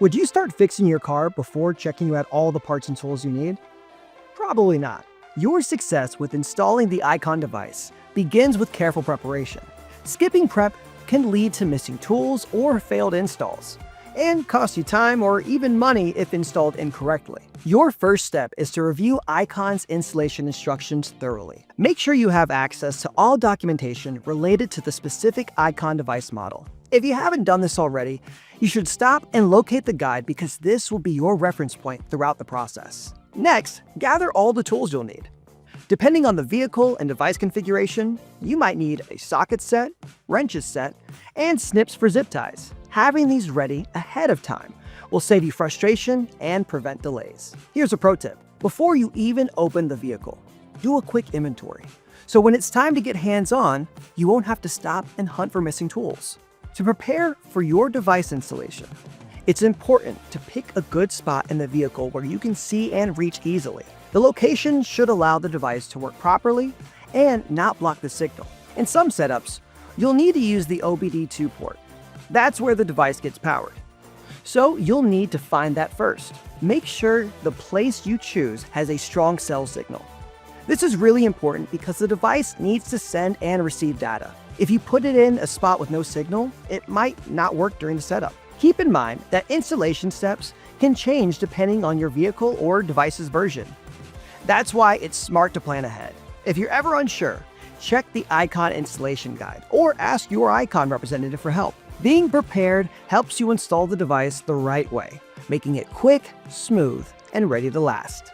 Would you start fixing your car before checking out all the parts and tools you need? Probably not. Your success with installing the Ikon device begins with careful preparation. Skipping prep can lead to missing tools or failed installs, and cost you time or even money if installed incorrectly. Your first step is to review Ikon's installation instructions thoroughly. Make sure you have access to all documentation related to the specific Ikon device model. If you haven't done this already, you should stop and locate the guide because this will be your reference point throughout the process. Next, gather all the tools you'll need. Depending on the vehicle and device configuration, you might need a socket set, wrenches set, and snips for zip ties. Having these ready ahead of time will save you frustration and prevent delays. Here's a pro tip. Before you even open the vehicle, do a quick inventory. So when it's time to get hands-on, you won't have to stop and hunt for missing tools. To prepare for your device installation, it's important to pick a good spot in the vehicle where you can see and reach easily. The location should allow the device to work properly and not block the signal. In some setups, you'll need to use the OBD2 port. That's where the device gets powered. So you'll need to find that first. Make sure the place you choose has a strong cell signal. This is really important because the device needs to send and receive data. If you put it in a spot with no signal, it might not work during the setup. Keep in mind that installation steps can change depending on your vehicle or device's version. That's why it's smart to plan ahead. If you're ever unsure, check the Ikon installation guide or ask your Ikon representative for help. Being prepared helps you install the device the right way, making it quick, smooth, and ready to last.